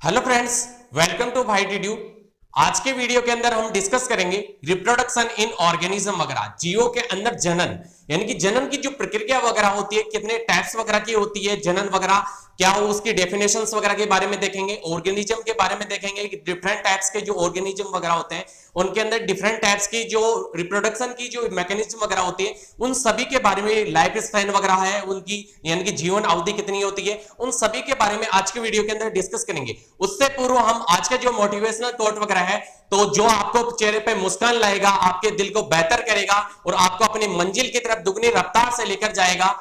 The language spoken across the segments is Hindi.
हेलो फ्रेंड्स, वेलकम टू भाई डिड्यू। आज के वीडियो के अंदर हम डिस्कस करेंगे रिप्रोडक्शन इन ऑर्गेनिज्म वगैरह, जीवों के अंदर जनन यानी कि जनन की जो प्रक्रिया वगैरह होती है, कितने टाइप्स वगैरह की होती है जनन वगैरह, क्या हो उसकी डेफिनेशंस वगैरह के बारे में देखेंगे। ऑर्गेनिज्म के बारे में देखेंगे कि डिफरेंट टाइप्स के जो ऑर्गेनिज्म वगैरह होते हैं उनके अंदर डिफरेंट टाइप्स की जो रिप्रोडक्शन की जो मैकेनिज्म वगैरह होती है उन सभी के बारे में, लाइफ स्पैन वगैरह है उनकी यानी कि जीवन अवधि कितनी होती है, उन सभी के बारे में आज के वीडियो के अंदर डिस्कस करेंगे। उससे पूर्व हम आज का जो मोटिवेशनल कोट वगैरह है, तो जो आपको चेहरे पे मुस्कान लाएगा, आपके दिल को बेहतर करेगा और आपको अपनी मंजिल की तरफ दुगनी रफ्तार से लेकर जाएगा।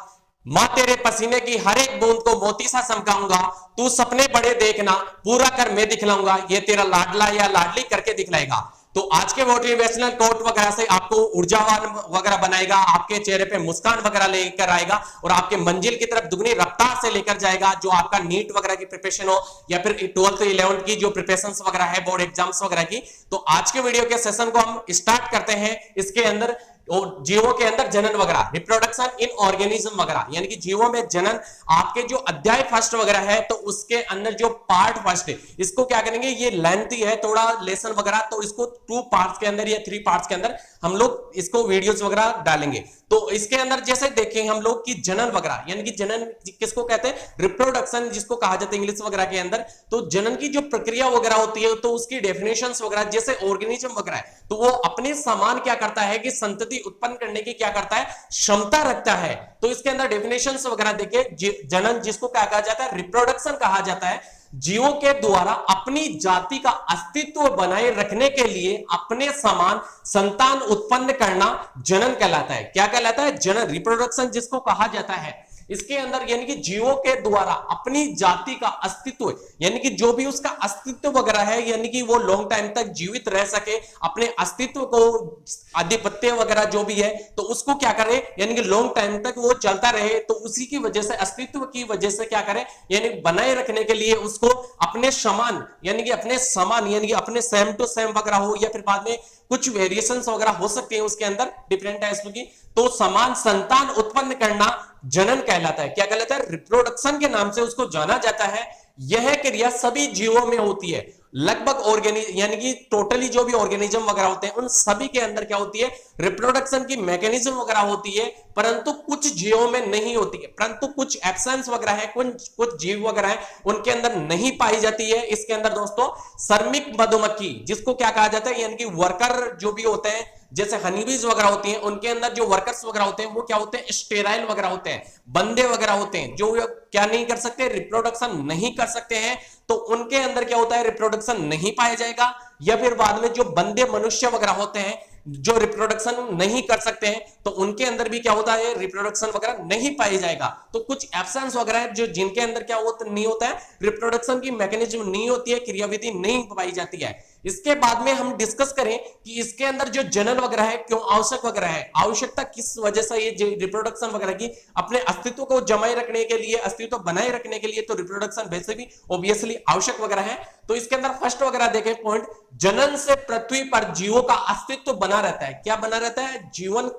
मां तेरे पसीने की हर एक बूंद को मोती सा चमकाऊंगा, तू सपने बड़े देखना, पूरा कर मैं दिखलाऊंगा, ये तेरा लाडला या लाडली करके दिखलाएगा। तो आज के मोटिवेशनल कोट वगैरह से आपको ऊर्जावान वगैरह बनाएगा, आपके चेहरे पे मुस्कान वगैरह लेकर आएगा और आपके मंजिल की तरफ दुगनी रफ्तार से लेकर जाएगा। जो आपका नीट वगैरह की प्रिपरेशन हो या फिर 12th 11th की जो प्रिपरेशन वगैरह है, बोर्ड एग्जाम्स वगैरह की, तो आज के वीडियो के सेशन को हम स्टार्ट करते हैं। इसके अंदर जीवों के अंदर जनन वगैरह, रिप्रोडक्शन इन ऑर्गेनिज्म वगैरह यानी कि जीवों में जनन, आपके जो अध्याय फर्स्ट वगैरह है तो उसके अंदर जो पार्ट फर्स्ट है इसको क्या करेंगे, ये लेंथी है थोड़ा लेसन वगैरह, तो इसको 2 पार्ट्स के अंदर या 3 पार्ट्स के अंदर हम लोग इसको वीडियोस वगैरह डालेंगे। तो इसके अंदर जैसे देखें हम लोग कि जनन वगैरह यानी कि जनन किसको कहते हैं, रिप्रोडक्शन जिसको कहा जाता है इंग्लिश वगैरह के अंदर। तो जनन की जो प्रक्रिया वगैरह होती है तो उसकी डेफिनेशंस वगैरह, जैसे ऑर्गेनिज्म वगैरह है तो वो अपने समान क्या करता है कि संतति उत्पन्न करने की क्या करता है, क्षमता रखता है। तो इसके अंदर डेफिनेशंस वगैरह देखिए, जनन जिसको क्या कहा जाता है, रिप्रोडक्शन कहा जाता है, जीवों के द्वारा अपनी जाति का अस्तित्व बनाए रखने के लिए अपने समान संतान उत्पन्न करना जनन कहलाता है। क्या कहलाता है, जनन, रिप्रोडक्शन जिसको कहा जाता है। इसके अंदर यानी कि जीवों के द्वारा अपनी जाति का अस्तित्व यानी कि जो भी उसका अस्तित्व वगैरह है, यानी कि वो लॉन्ग टाइम तक जीवित रह सके, अपने अस्तित्व को, आधिपत्य वगैरह जो भी है तो उसको क्या करे, यानी कि लॉन्ग टाइम तक वो चलता रहे। तो उसी की वजह से, अस्तित्व की वजह से क्या करे, यानी बनाए रखने के लिए उसको अपने समान यानी कि अपने समान यानी कि अपने सेम टू सेम वगैरह हो या फिर बाद में कुछ वेरिएशंस वगैरह हो सकती है उसके अंदर डिफरेंट टाइप्स की, तो समान संतान उत्पन्न करना जनन कहलाता है। क्या कहलाता है, रिप्रोडक्शन के नाम से उसको जाना जाता है। यह क्रिया सभी जीवों में होती है, लगभग यानी कि टोटली जो भी ऑर्गेनिज्म वगैरह होते हैं उन सभी के अंदर क्या होती है, रिप्रोडक्शन की मैकेनिज्म वगैरह होती है। परंतु कुछ जीवों में नहीं होती है, परंतु कुछ एब्सेंस वगैरह है, कुछ जीव वगैरह है उनके अंदर नहीं पाई जाती है। इसके अंदर दोस्तों श्रमिक मधुमक्खी जिसको क्या कहा जाता है, यानी कि वर्कर जो भी होते हैं, जैसे हनीबीज वगैरह होती हैं, उनके अंदर जो वर्कर्स वगैरह होते हैं वो क्या होते हैं, स्टेराइल वगैरह होते हैं, बंदे वगैरह होते हैं, जो क्या नहीं कर सकते, रिप्रोडक्शन नहीं कर सकते हैं। तो उनके अंदर क्या होता है, रिप्रोडक्शन नहीं पाया जाएगा। या फिर बाद में जो बंदे मनुष्य वगैरह होते हैं जो रिप्रोडक्शन नहीं कर सकते हैं तो उनके अंदर भी क्या होता है, रिप्रोडक्शन वगैरह नहीं पाया जाएगा। तो कुछ एब्सेंस वगैरह है जो जिनके अंदर क्या होता नहीं होता है, रिप्रोडक्शन की मैकेनिज्म नहीं होती है, क्रियाविधि नहीं पाई जाती है। इसके बाद में हम डिस्कस करें कि इसके अंदर जो जनन वगैरह है क्यों आवश्यक वगैरह है, आवश्यकता किस वजह से ये रिप्रोडक्शन वगैरह की अपने अस्तित्व को जमाए रखने के लिए, अस्तित्व बनाए रखने के लिए, तो रिप्रोडक्शन वैसे भी ऑब्वियसली आवश्यक वगैरह है। तो इसके अंदर फर्स्ट वगैरह देखें पॉइंट, जनन से पृथ्वी पर जीवों का अस्तित्व बना रहता है। क्या बना रहता है, जीवन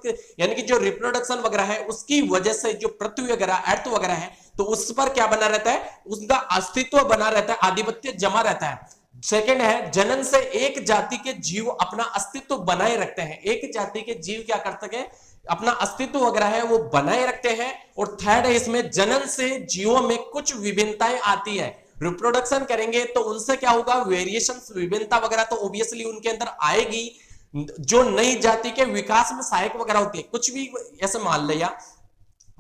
यानी कि जो रिप्रोडक्शन वगैरह है उसकी वजह से जो पृथ्वी वगैरह, अर्थ वगैरह है तो उस पर क्या बना रहता है, उसका अस्तित्व बना रहता है, आधिपत्य जमा रहता है। सेकंड है, जनन से एक जाति के जीव अपना अस्तित्व बनाए रखते हैं। एक जाति के जीव क्या करते हैं, अपना अस्तित्व वगैरह है वो बनाए रखते हैं। और थर्ड है, इसमें जनन से जीवों में कुछ विभिन्नताएं आती है। रिप्रोडक्शन करेंगे तो उनसे क्या होगा, वेरिएशन, विभिन्नता वगैरह तो ऑब्वियसली उनके अंदर आएगी, जो नई जाति के विकास में सहायक वगैरह होती है। कुछ भी ऐसे मान लिया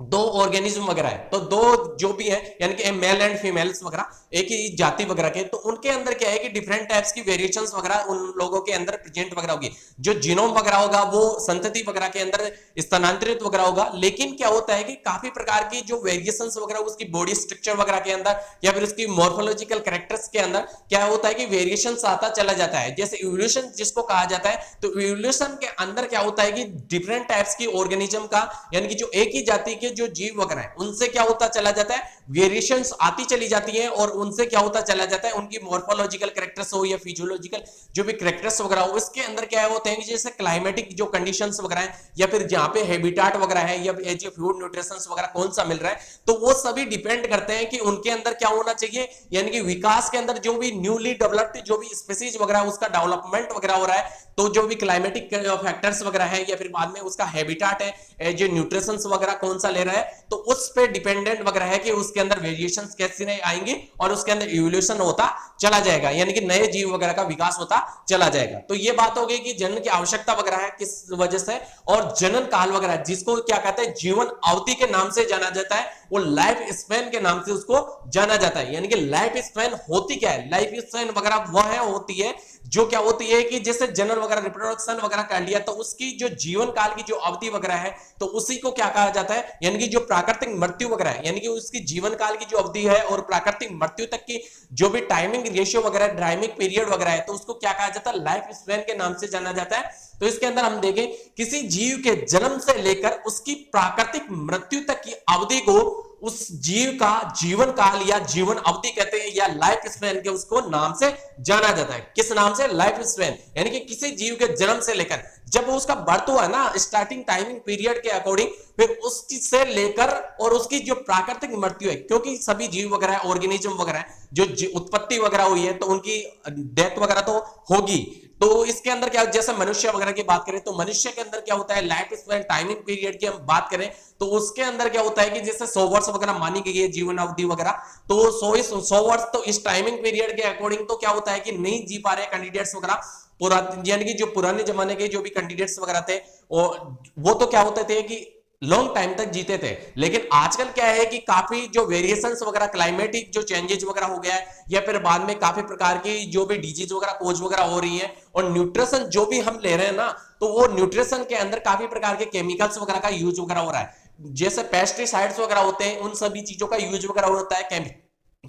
2 ऑर्गेनिज्म वगैरह है तो 2 जो भी है यानी कि मेल एंड फीमेल्स वगैरह एक ही जाति वगैरह के, तो उनके अंदर क्या है कि डिफरेंट टाइप्स की वेरिएशंस वगैरह उन लोगों के अंदर प्रेजेंट वगैरह होगी। जो जीनोम वगैरह होगा वो संतति वगैरह के अंदर स्थानांतरित वगैरह होगा। लेकिन क्या होता है कि काफी प्रकार की जो वेरिएशंस वगैरह उसकी बॉडी स्ट्रक्चर वगैरह के अंदर या फिर उसकी मॉर्फोलॉजिकल कैरेक्टर्स के अंदर क्या होता है कि वेरिएशंस आता चला जाता है। जैसे इवोल्यूशन जिसको कहा जाता है, तो इवोल्यूशन के अंदर क्या होता है कि डिफरेंट टाइप्स की ऑर्गेनिज्म का यानी कि जो एक ही जाति के जो जीव वगैरह है उनसे क्या होता चला जाता है, वेरिएशंस आती चली जाती है, और उनसे क्या होता चला जाता है, उनकी मॉर्फोलॉजिकल कैरेक्टर्स हो या फिजियोलॉजिकल जो भी कैरेक्टर्स वगैरह हो, इसके अंदर क्या होते हैं, जैसे क्लाइमेटिक जो कंडीशंस वगैरह है, या फिर जहां पे हैबिटाट वगैरह है, या जो फूड न्यूट्रिशंस वगैरह कौन सा मिल रहा है, तो वो सभी डिपेंड करते हैं कि उनके अंदर क्या होना चाहिए, यानी कि विकास के अंदर जो भी न्यूली डेवलप्ड जो भी स्पीसीज वगैरह उसका डेवलपमेंट वगैरह हो रहा है, तो जो भी क्लाइमेटिक फैक्टर्स वगैरह है, या फिर बाद में उसका हैबिटाट है, जो न्यूट्रिशंस वगैरह कौन सा ले रहा है, तो उस पे डिपेंडेंट वगैरह है कि उसके अंदर वेरिएशंस कैसे आएंगे और उसके अंदर इवोल्यूशन होता चला जाएगा, यानी कि नए जीव वगैरह का विकास होता चला जाएगा। तो ये बात हो गई कि जनन की आवश्यकता वगैरह है किस वजह से, और जनन काल वगैरह जिसको क्या कहते हैं, जीवन अवधि के नाम से जाना जाता है, वो लाइफ स्पैन के नाम से उसको जाना जाता है। यानी कि लाइफ स्पैन होती क्या है, लाइफ स्पैन वगैरह वह होती है जो क्या होती है कि जैसे जनन वगैरह रिप्रोडक्शन वगैरह कर लिया, तो उसकी जो जीवन काल की जो अवधि वगैरह है, तो उसी को क्या कहा जाता है, यानी कि जो प्राकृतिक मृत्यु वगैरह है, यानी कि उसकी जीवन काल की जो अवधि है और प्राकृतिक मृत्यु तक की जो भी टाइमिंग रेशियो वगैरह, टाइमिंग पीरियड वगैरह है, तो उसको क्या कहा जाता है, लाइफ स्पैन के नाम से जाना जाता है। तो इसके अंदर हम देखें किसी जीव के जन्म से लेकर उसकी प्राकृतिक मृत्यु तक की अवधि को उस जीव का जीवन काल या जीवन अवधि कहते हैं, या लाइफ स्पैन के उसको नाम से जाना जाता है। किस नाम से, लाइफ स्पैन, यानी कि किसी जीव के जन्म से लेकर जब उसका बर्थ हुआ ना, स्टार्टिंग टाइमिंग पीरियड के अकॉर्डिंग, फिर उससे लेकर और उसकी जो प्राकृतिक मृत्यु है, क्योंकि सभी जीव वगैरह ऑर्गेनिज्म वगैरह जो उत्पत्ति वगैरह हुई है, तो उनकी डेथ वगैरह तो होगी। तो इसके अंदर क्या, जैसे मनुष्य वगैरह की बात करें, तो मनुष्य के अंदर क्या होता है, लाइफ स्पैन टाइमिंग पीरियड की हम बात करें, तो उसके अंदर क्या होता है कि जैसे 100 वर्ष वगैरह मानी गई है जीवन अवधि वगैरह, तो 100 वर्ष, तो इस टाइमिंग पीरियड के अकॉर्डिंग तो क्या होता है कि नहीं जी पा रहे कैंडिडेट्स वगैरह, यानी कि जो पुराने जमाने के जो भी कैंडिडेट्स वगैरह थे, वो तो क्या होते थे कि लॉन्ग टाइम तक जीते थे। लेकिन आजकल क्या है कि काफी जो वेरिएशंस वगैरह, क्लाइमेटिक जो चेंजेस वगैरह हो गया है, या फिर बाद में काफी प्रकार की जो भी डिजीज वगैरह कोज वगैरह हो रही है, और न्यूट्रिशन जो भी हम ले रहे हैं ना, तो वो न्यूट्रिशन के अंदर काफी प्रकार के केमिकल्स वगैरह का यूज वगैरह हो रहा है, जैसे पेस्टिसाइड्स वगैरह होते हैं, उन सभी चीजों का यूज वगैरह होता है,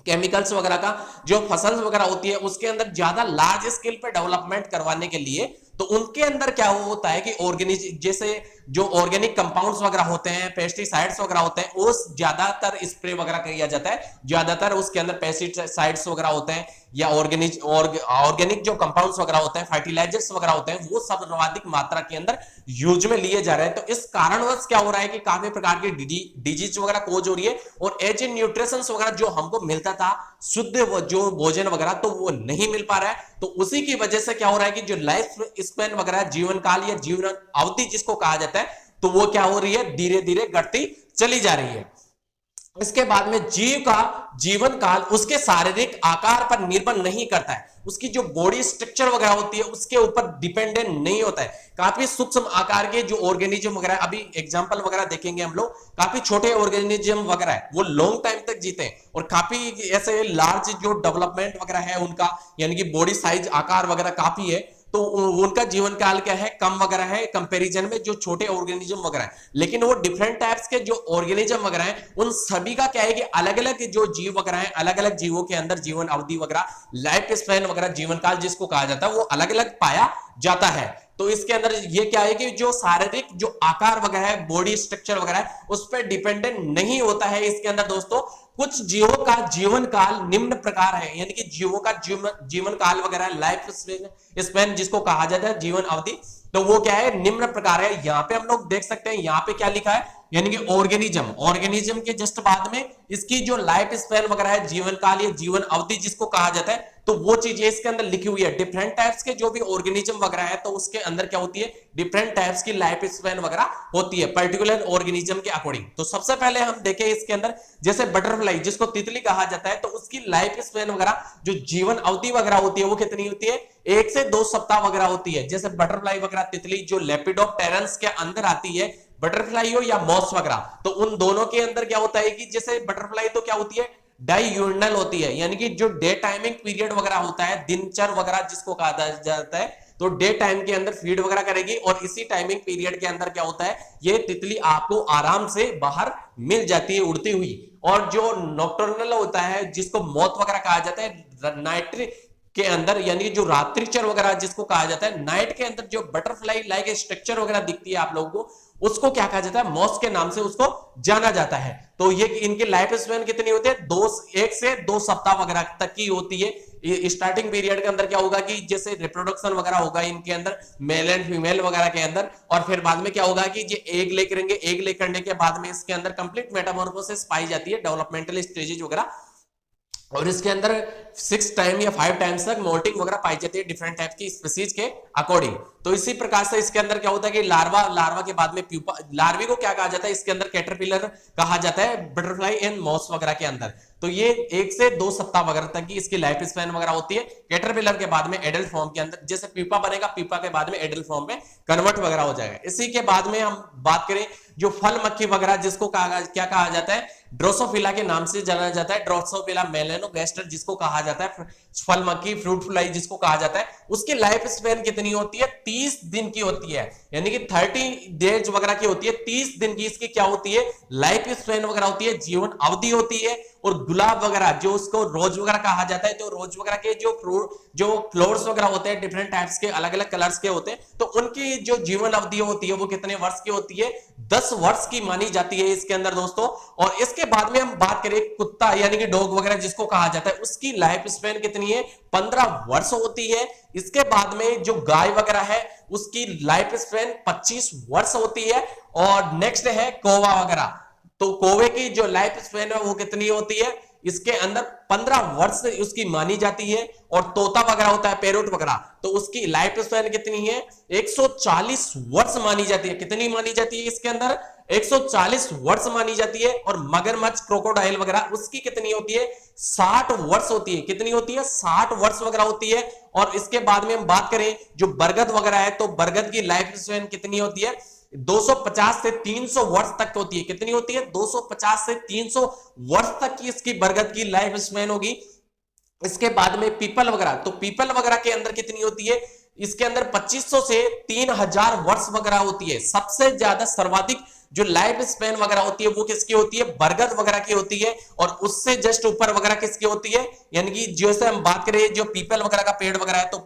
केमिकल्स वगैरह का, जो फसल वगैरह होती है उसके अंदर ज्यादा लार्ज स्केल पे डेवलपमेंट करवाने के लिए, तो उनके अंदर क्या होता है कि ऑर्गेनिक, जैसे जो ऑर्गेनिक कंपाउंड्स वगैरह होते हैं, पेस्टिसाइड्स वगैरह होते हैं, उस ज्यादातर स्प्रे वगैरह किया जाता है, ज्यादातर उसके अंदर पेस्टिसाइड्स वगैरह होते हैं, या ऑर्गेनिक जो कंपाउंड्स वगैरह होते हैं, फर्टिलाइजर्स वगैरह होते हैं, वो सर्वाधिक मात्रा के अंदर यूज में लिए जा रहे हैं। तो इस कारणवश क्या हो रहा है कि काफी प्रकार की डिजीज वगैरह कोज हो रही है, और एच न्यूट्रिशन वगैरह जो हमको मिलता था शुद्ध जो भोजन वगैरह, तो वो नहीं मिल पा रहा है। तो उसी की वजह से क्या हो रहा है कि जो लाइफ स्पैन वगैरह, जीवन काल या जीवन अवधि जिसको कहा जाता है, तो वो क्या हो रही है, धीरे धीरे घटती चली जा रही है। इसके बाद में जीव का जीवन काल उसके शारीरिक आकार पर निर्भर नहीं करता है, उसकी जो बॉडी स्ट्रक्चर वगैरह होती है उसके ऊपर डिपेंडेंट नहीं होता है। काफी सूक्ष्म आकार के जो ऑर्गेनिज्म वगैरह, अभी एग्जांपल वगैरह देखेंगे हम लोग, काफी छोटे ऑर्गेनिज्म वगैरह है वो लॉन्ग टाइम तक जीते हैं, और काफी ऐसे लार्ज जो डेवलपमेंट वगैरह है उनका, यानी कि बॉडी साइज आकार वगैरह काफी है, तो उनका जीवन काल क्या है, कम वगैरह है कंपैरिजन में जो छोटे ऑर्गेनिज्म वगैरह है। लेकिन वो डिफरेंट टाइप्स के जो ऑर्गेनिज्म वगैरह है, उन सभी का क्या है कि अलग अलग जो जीव वगैरह है, अलग अलग जीवों के अंदर जीवन अवधि वगैरह, लाइफ स्पैन वगैरह, जीवन काल जिसको कहा जाता है, वो अलग अलग पाया जाता है। तो इसके अंदर ये क्या है कि जो शारीरिक जो आकार वगैरह है, बॉडी स्ट्रक्चर वगैरह है, उस पर डिपेंडेंट नहीं होता है। इसके अंदर दोस्तों कुछ जीवों का जीवन काल निम्न प्रकार है, यानी कि जीवों का जीवन काल वगैरह, लाइफ स्पैन जिसको कहा जाता है, जीवन अवधि, तो वो क्या है, निम्न प्रकार है। यहाँ पे हम लोग देख सकते हैं, यहाँ पे क्या लिखा है, यानी कि ऑर्गेनिज्म के जस्ट बाद में इसकी जो लाइफ स्पैन वगैरह है, जीवन काल या जीवन अवधि जिसको कहा जाता है, तो वो चीजें इसके अंदर लिखी हुई है। डिफरेंट टाइप्स के जो भी ऑर्गेनिज्म वगैरह है, तो उसके अंदर क्या होती है, डिफरेंट टाइप्स की लाइफ स्पैन वगैरह होती है पर्टिकुलर ऑर्गेनिज्म के अकॉर्डिंग। तो सबसे पहले हम देखें इसके अंदर, जैसे बटरफ्लाई जिसको तितली कहा जाता है, तो उसकी लाइफ स्पैन वगैरह जो जीवन अवधि वगैरह होती है, वो कितनी होती है, 1 से 2 सप्ताह वगैरह होती है। जैसे बटरफ्लाई वगैरह, तितली जो लेपिडोप्टेरन्स के अंदर आती है, बटरफ्लाई हो या मॉस वगैरह, तो उन दोनों के अंदर क्या होता है कि जैसे बटरफ्लाई तो क्या होती है, डाइयूर्नल होती है, यानी कि जो डे टाइमिंग पीरियड वगैरह होता है, दिनचर वगैरह जिसको कहा जाता है, तो डे टाइम के अंदर फीड वगैरह करेगी, और इसी टाइमिंग पीरियड के अंदर क्या होता है, ये तितली आपको आराम से बाहर मिल जाती है उड़ती हुई। और जो नॉक्टर्नल होता है, जिसको मॉथ वगैरह कहा जाता है, नाइट के अंदर, यानी जो रात्रिचर वगैरह जिसको कहा जाता है, नाइट के अंदर जो बटरफ्लाई लाइक स्ट्रक्चर वगैरह दिखती है आप लोगों को, उसको क्या कहा जाता है, मॉस के नाम से उसको जाना जाता है। तो ये इनकी लाइफ स्पैन कितनी होती है, 1 से 2 सप्ताह वगैरह तक की होती है। स्टार्टिंग पीरियड के अंदर क्या होगा कि जैसे रिप्रोडक्शन वगैरह होगा इनके अंदर, मेल एंड फीमेल वगैरह के अंदर, और फिर बाद में क्या होगा कि ये एग ले करेंगे, एग ले करने के बाद में इसके अंदर कंप्लीट मेटामॉर्फोसिस पाई जाती है, डेवलपमेंटल स्टेजेज वगैरह, और इसके अंदर 6 टाइम या 5 टाइम्स तक मोल्टिंग वगैरह पाई जाती है डिफरेंट टाइप की स्पीसीज के अकॉर्डिंग। तो इसी प्रकार से इसके अंदर क्या होता है कि लार्वा के बाद में प्यूपा, लार्वी को क्या कहा जाता है, इसके अंदर कैटरपिलर कहा जाता है बटरफ्लाई एंड मॉस वगैरह के अंदर। तो ये 1 से 2 सप्ताह वगैरह तक की इसकी लाइफ स्पैन वगैरह होती है। कैटरपिलर के बाद में एडल्ट फॉर्म के अंदर, जैसे प्यूपा बनेगा, प्यूपा के बाद में एडल्ट फॉर्म में कन्वर्ट वगैरह हो जाएगा। इसी के बाद में हम बात करें जो फल मक्खी वगैरह, जिसको क्या कहा जाता है, ड्रोसोफिला के नाम से जाना जाता है, ड्रोसोफिला मेलेनोगैस्टर जिसको कहा जाता है, फल मक्खी फ्रूट फ्लाई जिसको कहा जाता है, उसकी लाइफ स्पैन कितनी होती है, 30 दिन की होती है, यानी कि 30 डेज वगैरह की होती है। 30 दिन की इसकी क्या होती है, लाइफ स्पैन वगैरह होती है, जीवन अवधि होती है। और गुलाब वगैरह जो उसको रोज वगैरह कहा जाता है, तो रोज वगैरह के जो फ्लोर्स वगैरह होते हैं डिफरेंट टाइप्स के, अलग अलग कलर्स के होते हैं, तो उनकी जो जीवन अवधि होती है वो कितने वर्ष की होती है, 10 वर्ष की मानी जाती है इसके अंदर दोस्तों। और इसके बाद में हम बात करें कुत्ता यानी कि डॉग वगैरह जिसको कहा जाता है, उसकी लाइफ स्पैन कितनी है, 15 वर्ष होती है। इसके बाद में जो गाय वगैरह है उसकी लाइफ स्पैन 25 वर्ष होती है। और नेक्स्ट है कौवा वगैरह, तो कौवे की जो लाइफ स्पैन है वो कितनी होती है, इसके अंदर 15 वर्ष उसकी मानी जाती है। और तोता वगैरह होता है, पैरोट वगैरह, तो उसकी लाइफ स्पैन कितनी है, 140 वर्ष मानी जाती है। कितनी मानी जाती है इसके अंदर, 140 वर्ष मानी जाती है। और मगरमच्छ क्रोकोडाइल वगैरह उसकी कितनी होती है, 60 वर्ष होती है। कितनी होती है, 60 वर्ष वगैरह होती है। और इसके बाद में हम बात करें जो बरगद वगैरह है, तो बरगद की लाइफ स्पैन कितनी होती है, 250 से 300 वर्ष तक होती है। कितनी होती है, 250 से 300 वर्ष तक की इसकी बरगद की लाइफ स्पैन होगी। इसके बाद में पीपल वगैरह, तो पीपल वगैरह के अंदर कितनी होती है, इसके अंदर 2500 से 3000 वर्ष वगैरह होती है। सबसे ज्यादा सर्वाधिक जो लाइफ स्पैन वगैरह होती है वो किसकी होती है, बरगद वगैरह की होती है। और उससे जस्ट ऊपर वगैरह किसकी होती है, यानी कि जैसे हम बात करें जो पीपल वगैरह का पेड़ वगैरह है, तो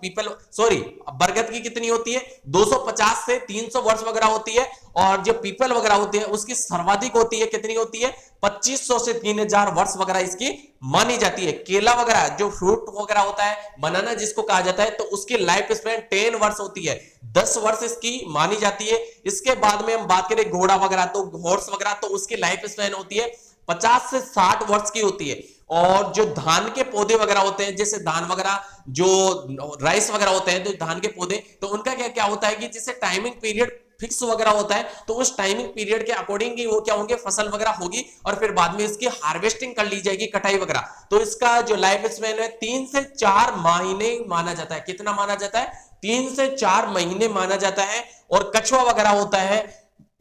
बरगद की कितनी होती है, 250 से 300 वर्ष वगैरह होती है। और जो पीपल वगैरह होती है उसकी सर्वाधिक होती है, कितनी होती है, 2500 से 3000 वर्ष वगैरह इसकी मानी जाती है। केला वगैरह जो फ्रूट वगैरह होता है, बनाना जिसको कहा जाता है, तो उसकी लाइफ स्पैन 10 वर्ष होती है, 10 वर्ष इसकी मानी जाती है। इसके बाद में हम बात करें घोड़ा वगैरह, तो हॉर्स वगैरह, तो उसकी लाइफ स्पैन होती है 50 से 60 वर्ष की होती है। और जो धान के पौधे वगैरह होते हैं, जैसे धान वगैरह जो राइस वगैरह होते हैं, तो धान के पौधे, तो उनका क्या क्या होता है कि जैसे टाइमिंग पीरियड फिक्स वगैरह होता है, तो उस टाइमिंग पीरियड के अकॉर्डिंग ही वो क्या होंगे, फसल वगैरह होगी। और फिर बाद में इसकी हार्वेस्टिंग कर ली जाएगी, कटाई वगैरह। तो इसका जो लाइफ स्पैन है 3 से 4 महीने माना जाता है। कितना माना जाता है, 3 से 4 महीने माना जाता है। और कछुआ वगैरह होता है,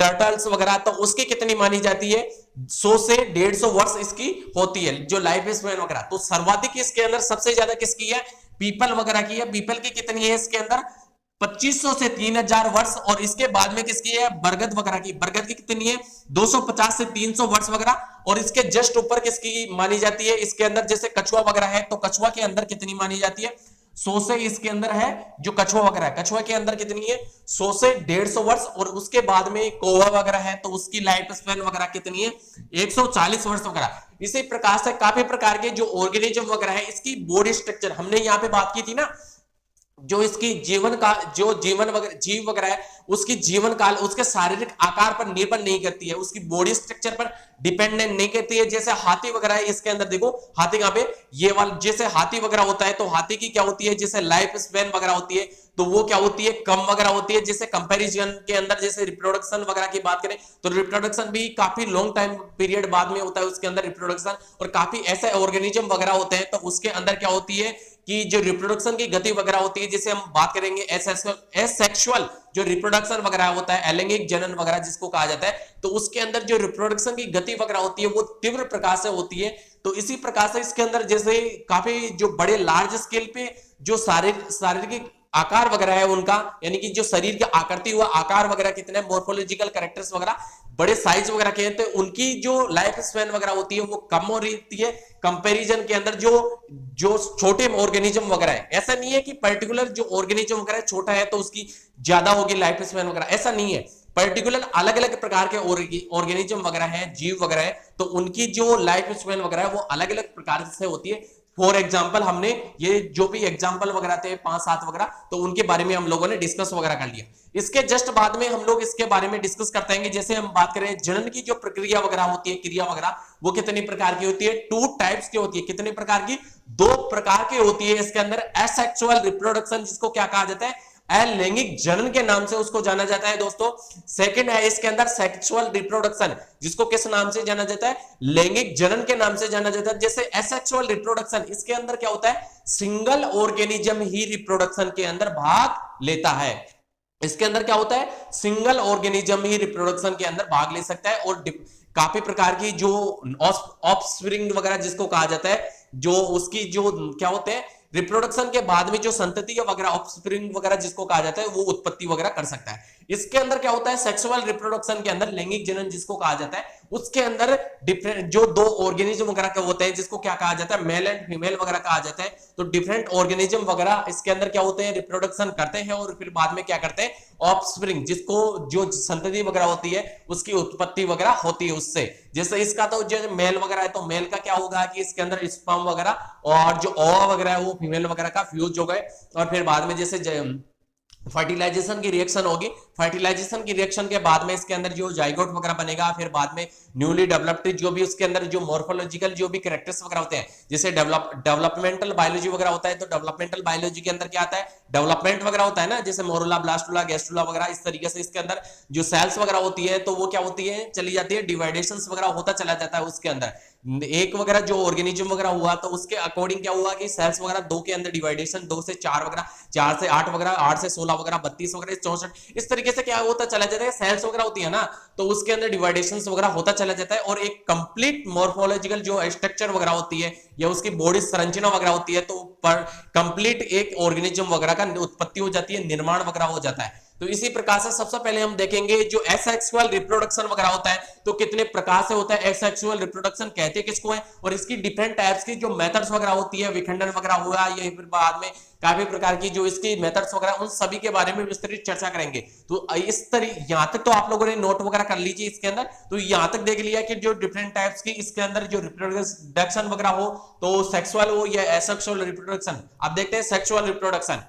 टर्टल्स वगैरह, तो उसकी कितनी मानी जाती है, 100 से 150 वर्ष इसकी होती है जो लाइफ स्पैन वगैरह। तो सर्वाधिक इसके अंदर सबसे ज्यादा किसकी है, पीपल वगैरह की है। पीपल की कितनी है इसके अंदर, 2500 से 3000 वर्ष। और इसके बाद में किसकी है, बरगद वगैरह की, बरगद की कितनी है, 250 से 300 वर्ष वगैरह। और इसके जस्ट ऊपर किसकी मानी जाती है, इसके अंदर जैसे कछुआ वगैरह है, तो कछुआ के अंदर कितनी मानी जाती है, 100 से इसके अंदर है जो कछुआ वगैरह है, कछुआ के अंदर कितनी है, 100 से 150 वर्ष। और उसके बाद में कौवा वगैरह है, तो उसकी लाइफ स्पैन वगैरह कितनी है, 140 वर्ष वगैरह। इसी प्रकार से काफी प्रकार के जो ऑर्गेनिज्म वगैरह है, इसकी बॉडी स्ट्रक्चर हमने यहाँ पे बात की थी ना, जो इसकी जीवन का जो जीवन वगैरह जीव वगैरह है, उसकी जीवन काल उसके शारीरिक आकार पर निर्भर नहीं करती है, उसकी बॉडी स्ट्रक्चर पर डिपेंडेंट नहीं करती है। जैसे हाथी वगैरह है, इसके अंदर देखो हाथी कहां पे, ये वाला जैसे हाथी वगैरह होता है, तो हाथी की क्या होती है, जैसे लाइफ स्पैन वगैरह होती है, तो वो क्या होती है, कम वगैरह होती है। जैसे कंपैरिजन के अंदर जैसे रिप्रोडक्शन वगैरह की बात करें, तो रिप्रोडक्शन भी काफी लॉन्ग टाइम पीरियड बाद में होता है उसके अंदर रिप्रोडक्शन। और काफी ऐसे ऑर्गेनिज्म वगैरह होते हैं, तो उसके अंदर क्या होती है कि जो रिप्रोडक्शन की गति वगैरह होती है, जैसे हम बात करेंगे एसेक्सुअल जो रिप्रोडक्शन वगैरह होता है, अलैंगिक जनन वगैरह जिसको कहा जाता है, तो उसके अंदर जो रिप्रोडक्शन की गति वगैरह होती है वो तीव्र प्रकार से होती है। तो इसी प्रकार से इसके अंदर जैसे काफी जो बड़े लार्ज स्केल पे जो शारीरिक आकार वगैरह है उनका, यानी कि जो शरीर की आकृति हुआ आकार वगैरह कितने मॉर्फोलॉजिकल कैरेक्टर्स वगैरह बड़े साइज वगैरह के हैं, तो उनकी जो लाइफ स्पैन वगैरह होती है वो कम हो रही है कंपैरिजन के अंदर जो छोटे ऑर्गेनिज्म वगैरह है। ऐसा नहीं है कि पर्टिकुलर जो ऑर्गेनिज्म वगैरह छोटा है तो उसकी ज्यादा होगी लाइफ स्पैन वगैरह, ऐसा नहीं है। पर्टिकुलर अलग अलग प्रकार के ऑर्गेनिज्म वगैरह है, जीव वगैरह है, तो उनकी जो लाइफ स्पेन वगैरह है वो अलग अलग प्रकार से होती है। फॉर एग्जाम्पल हमने ये जो भी एग्जाम्पल वगैरह थे 5-7 वगैरह, तो उनके बारे में हम लोगों ने डिस्कस वगैरह कर लिया। इसके जस्ट बाद में हम लोग इसके बारे में डिस्कस करते हैं, जैसे हम बात करें जनन की जो प्रक्रिया वगैरह होती है, क्रिया वगैरह, वो कितनी प्रकार की होती है, 2 टाइप्स की होती है। कितने प्रकार की, 2 प्रकार की होती है। इसके अंदर एसेक्सुअल रिप्रोडक्शन, जिसको क्या कहा जाता है, अलैंगिक जनन के नाम से उसको जाना जाता है दोस्तों। सेकंड है इसके अंदर सेक्सुअल रिप्रोडक्शन, जिसको किस नाम से जाना जाता है, लैंगिक जनन के नाम से जाना जाता है। जैसे एसेक्सुअल रिप्रोडक्शन, इसके अंदर क्या होता है, सिंगल ऑर्गेनिज्म ही रिप्रोडक्शन के अंदर भाग लेता है। इसके अंदर क्या होता है, सिंगल ऑर्गेनिज्म ही रिप्रोडक्शन के अंदर भाग ले सकता है। और काफी प्रकार की जो ऑफस्प्रिंग वगैरह जिसको कहा जाता है, जो उसकी जो क्या होते हैं, रिप्रोडक्शन के बाद में जो संतति वगैरह, ऑफस्प्रिंग वगैरह जिसको कहा जाता है, वो उत्पत्ति वगैरह कर सकता है। इसके अंदर क्या होता है, सेक्सुअल रिप्रोडक्शन के अंदर लैंगिक जनन जिसको कहा जाता है, उसके अंदर डिफरेंट जो 2 ऑर्गेनिज्म वगैरह के होते हैं, जिसको क्या कहा जाता है, मेल एंड फीमेल वगैरह कहा जाता है। तो डिफरेंट ऑर्गेनिज्म वगैरह इसके अंदर क्या होते हैं, रिप्रोडक्शन करते हैं और फिर बाद में क्या करते हैं, ऑफस्प्रिंग, जिसको जो संतति वगैरह होती है उसकी उत्पत्ति वगैरह होती है उससे। जैसे इसका तो जो मेल वगैरह है, तो मेल का क्या होगा कि इसके अंदर स्पर्म वगैरह, और जो ओवा वगैरह है वो फीमेल वगैरह का फ्यूज हो गए, और फिर बाद में जैसे फर्टिलाइजेशन की रिएक्शन होगी, फर्टिलाइजेशन की रिएक्शन के बाद में इसके अंदर जो जाइगोट वगैरह बनेगा, फिर बाद में न्यूली डेवलप्ड जो भी उसके अंदर जो मॉर्फोलॉजिकल जो भी कैरेक्टर्स वगैरह होते हैं, जैसे डेवलपमेंटल बायोलॉजी वगैरह होता है, तो डेवलपमेंटल बायोलॉजी के अंदर क्या आता है, डेवलपमेंट वगैरह होता है ना, जैसे मोरुला, ब्लास्टुला, गैस्ट्रुला वगैरह, इस तरीके से इसके अंदर जो सेल्स वगैरह होती है, तो वो क्या होती है, चली जाती है, डिवाइडेशंस वगैरह होता चला जाता है उसके अंदर। एक वगैरह जो ऑर्गेनिज्म वगैरह हुआ, तो उसके अकॉर्डिंग क्या हुआ कि सेल्स वगैरह 2 के अंदर डिवाइडेशन, 2 से 4 वगैरह, 4 से 8 वगैरह, 8 से 16 वगैरह, 32 वगैरह, 64, इस तरीके से क्या होता चला जाता है, सेल्स वगैरह होती है ना, तो उसके अंदर डिवाइडेशंस वगैरह होता चला जाता है, और एक कंप्लीट मॉर्फोलॉजिकल जो स्ट्रक्चर वगैरह होती है, या उसकी बॉडी संरचना वगैरह होती है, तो पर कंप्लीट एक ऑर्गेनिज्म वगैरह का उत्पत्ति हो जाती है, निर्माण वगैरह हो जाता है। तो इसी प्रकार से सबसे पहले हम देखेंगे जो एसेक्सुअल रिप्रोडक्शन वगैरह होता है, तो कितने प्रकार से होता है, एसेक्सुअल रिप्रोडक्शन कहते हैं किसको है, और इसकी डिफरेंट टाइप्स की जो मेथड्स वगैरह होती है, विखंडन वगैरह हुआ, ये फिर बाद में काफी प्रकार की जो इसकी मेथड्स वगैरह, उन सभी के बारे में विस्तृत चर्चा करेंगे। तो इस तरीके यहां तक तो आप लोगों ने नोट वगैरह कर लीजिए इसके अंदर। तो यहां तक देख लिया कि जो डिफरेंट टाइप्स की इसके अंदर जो रिप्रोडक्शन वगैरह हो, तो सेक्सुअल हो या एसेक्सुअल रिप्रोडक्शन। अब देखते हैं सेक्सुअल रिप्रोडक्शन।